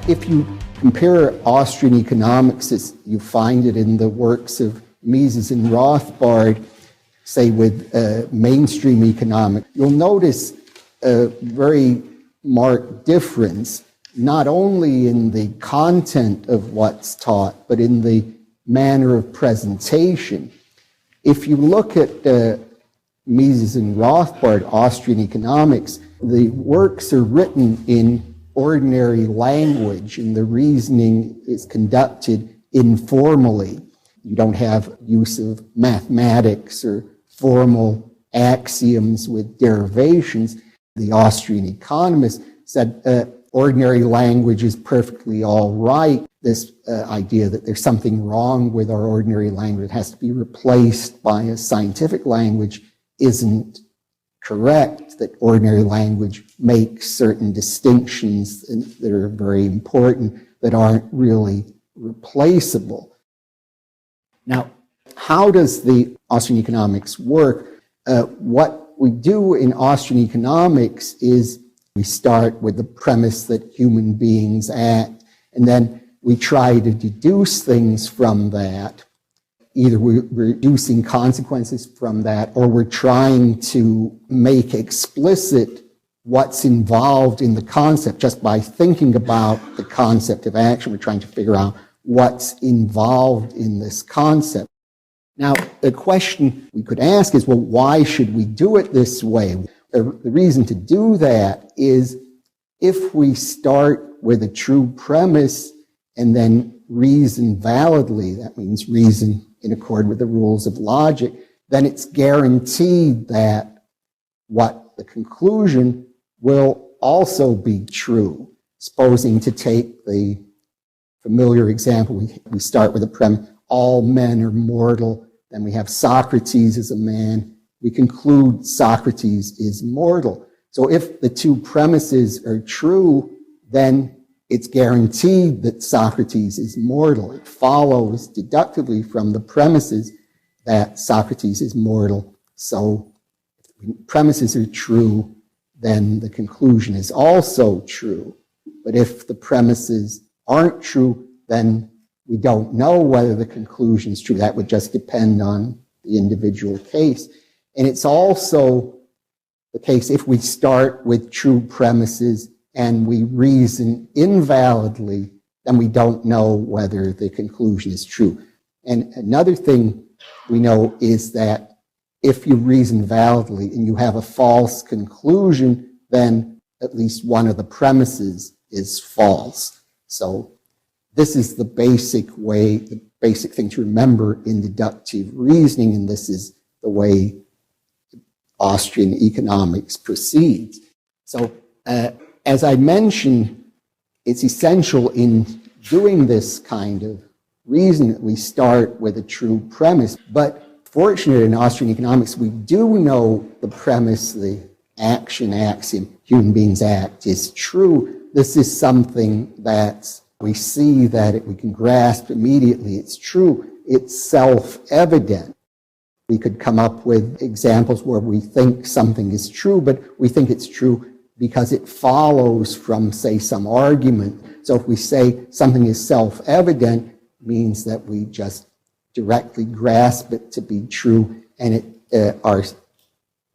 If you compare Austrian economics, as you find it in the works of Mises and Rothbard, say with mainstream economics, you'll notice a very marked difference, not only in the content of what's taught, but in the manner of presentation. If you look at Mises and Rothbard, Austrian economics, the works are written in ordinary language, and the reasoning is conducted informally. You don't have use of mathematics or formal axioms with derivations. The Austrian economist said ordinary language is perfectly all right. This idea that there's something wrong with our ordinary language, it has to be replaced by a scientific language, isn't correct. That ordinary language makes certain distinctions that are very important that aren't really replaceable. Now, how does the Austrian economics work? What we do in Austrian economics is we start with the premise that human beings act, and then we try to deduce things from that. Either we're reducing consequences from that, or we're trying to make explicit what's involved in the concept. Just by thinking about the concept of action, we're trying to figure out what's involved in this concept. Now, the question we could ask is, well, why should we do it this way? The reason to do that is if we start with a true premise and then reason validly, that means reason in accord with the rules of logic, then it's guaranteed that what the conclusion will also be true. Supposing, to take the familiar example, we start with a premise, all men are mortal, then we have Socrates as a man, we conclude Socrates is mortal. So if the two premises are true, then it's guaranteed that Socrates is mortal. It follows deductively from the premises that Socrates is mortal. So if the premises are true, then the conclusion is also true. But if the premises aren't true, then we don't know whether the conclusion is true. That would just depend on the individual case. And it's also the case if we start with true premises and we reason invalidly, then we don't know whether the conclusion is true. And another thing we know is that if you reason validly and you have a false conclusion, then at least one of the premises is false. So this is the basic way, the basic thing to remember in deductive reasoning, and this is the way Austrian economics proceeds. So as I mentioned, it's essential in doing this kind of reason that we start with a true premise. But fortunately in Austrian economics, we do know the premise, the action axiom, human beings act, is true. This is something that we see that we can grasp immediately. It's true. It's self-evident. We could come up with examples where we think something is true, but we think it's true because it follows from, say, some argument. So if we say something is self-evident, it means that we just directly grasp it to be true, and our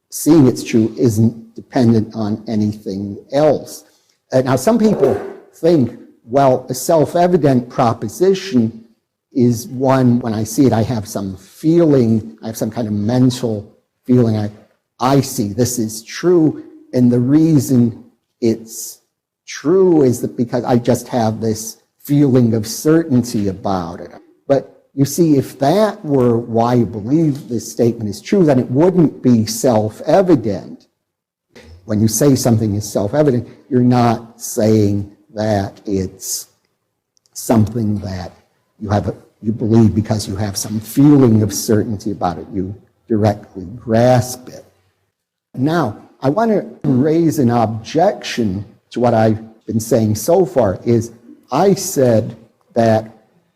seeing it's true isn't dependent on anything else. Now, some people think, well, a self-evident proposition is one, when I see it, I have some feeling, I have some kind of mental feeling, I see this is true, and the reason it's true is that because I just have this feeling of certainty about it. But you see, if that were why you believe this statement is true, then it wouldn't be self-evident. When you say something is self-evident, you're not saying that it's something that you believe because you have some feeling of certainty about it. You directly grasp it. Now, I want to raise an objection to what I've been saying so far. Is I said that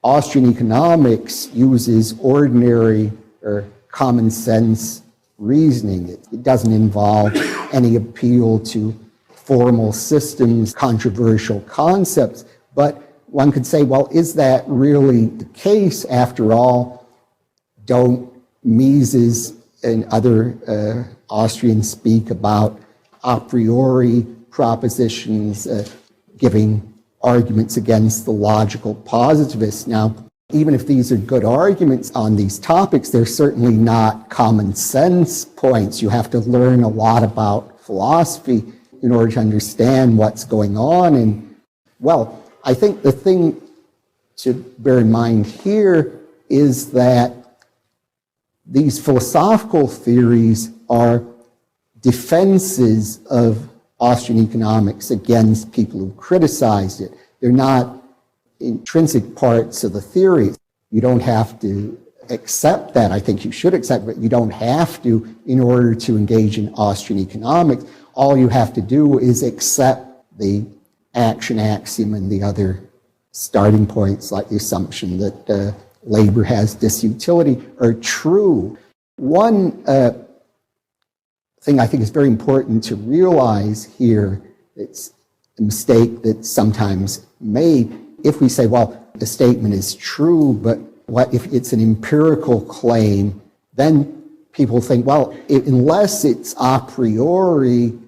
Austrian economics uses ordinary or common sense reasoning. It doesn't involve any appeal to formal systems, controversial concepts, But one could say, well, is that really the case? After all, don't Mises and other Austrians speak about a priori propositions, giving arguments against the logical positivists? Now, even if these are good arguments on these topics, they're certainly not common sense points. You have to learn a lot about philosophy in order to understand what's going on. And, well, I think the thing to bear in mind here is that these philosophical theories are defenses of Austrian economics against people who criticized it. They're not intrinsic parts of the theory. You don't have to accept that. I think you should accept it, but you don't have to in order to engage in Austrian economics. All you have to do is accept the action axiom and the other starting points, like the assumption that labor has disutility, are true. One thing I think is very important to realize here, it's a mistake that's sometimes made. If we say, well, the statement is true, but what if it's an empirical claim, then people think, well, unless it's a priori,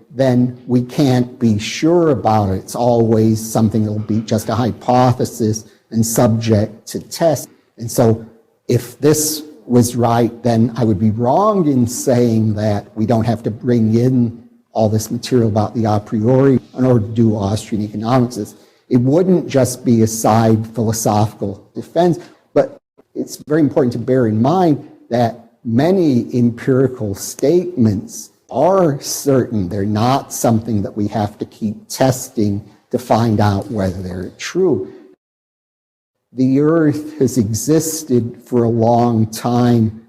then we can't be sure about it. It's always something that will be just a hypothesis and subject to test. And so if this was right, then I would be wrong in saying that we don't have to bring in all this material about the a priori in order to do Austrian economics. It wouldn't just be a side philosophical defense, but it's very important to bear in mind that many empirical statements are certain. They're not something that we have to keep testing to find out whether they're true. The earth has existed for a long time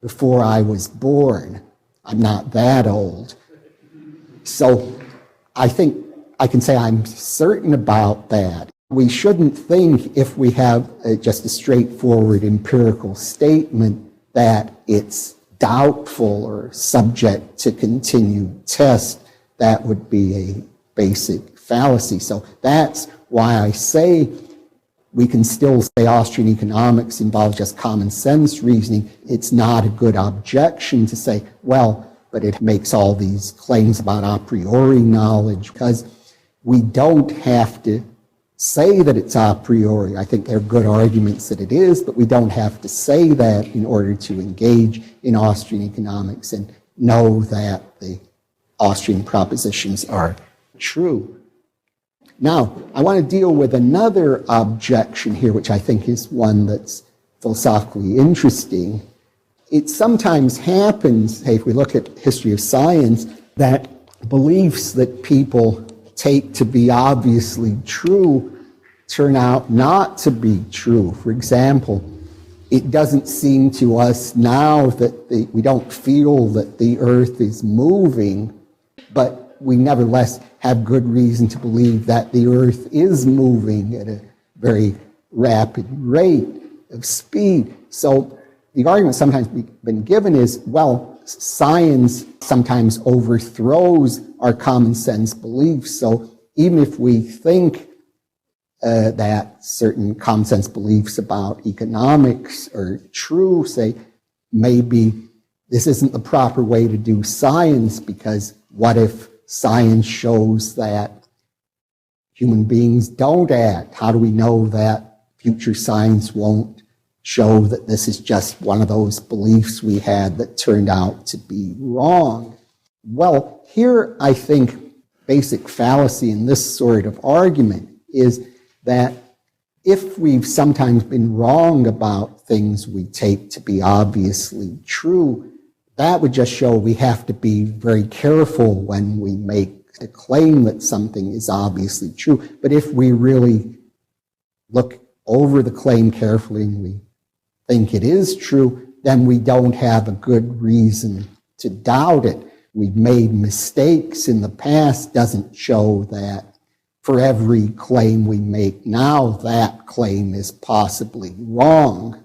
before I was born. I'm not that old. So I think I can say I'm certain about that. We shouldn't think, if we have just a straightforward empirical statement, that it's doubtful or subject to continued test. That would be a basic fallacy. So that's why I say we can still say Austrian economics involves just common sense reasoning. It's not a good objection to say, well, but it makes all these claims about a priori knowledge, because we don't have to say that it's a priori. I think there are good arguments that it is, but we don't have to say that in order to engage in Austrian economics and know that the Austrian propositions are true. Now, I want to deal with another objection here, which I think is one that's philosophically interesting. It sometimes happens, if we look at history of science, that beliefs that people take to be obviously true turn out not to be true. For example, it doesn't seem to us now that we don't feel that the earth is moving, but we nevertheless have good reason to believe that the earth is moving at a very rapid rate of speed. So the argument sometimes been given is, well, science sometimes overthrows our common sense beliefs. So even if we think that certain common sense beliefs about economics are true, say maybe this isn't the proper way to do science, because what if science shows that human beings don't act? How do we know that future science won't show that this is just one of those beliefs we had that turned out to be wrong? Well, here I think basic fallacy in this sort of argument is that if we've sometimes been wrong about things we take to be obviously true, that would just show we have to be very careful when we make a claim that something is obviously true. But if we really look over the claim carefully and we think it is true, then we don't have a good reason to doubt it. We've made mistakes in the past doesn't show that for every claim we make now, that claim is possibly wrong.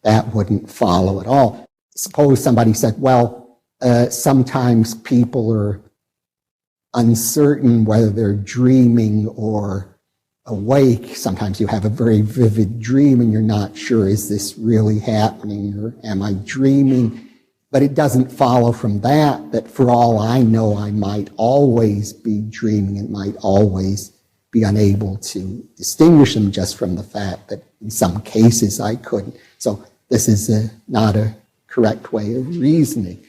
That wouldn't follow at all. Suppose somebody said, well, sometimes people are uncertain whether they're dreaming or awake, sometimes you have a very vivid dream and you're not sure, is this really happening or am I dreaming? But it doesn't follow from that for all I know, I might always be dreaming and might always be unable to distinguish them just from the fact that in some cases I couldn't. So this is not a correct way of reasoning.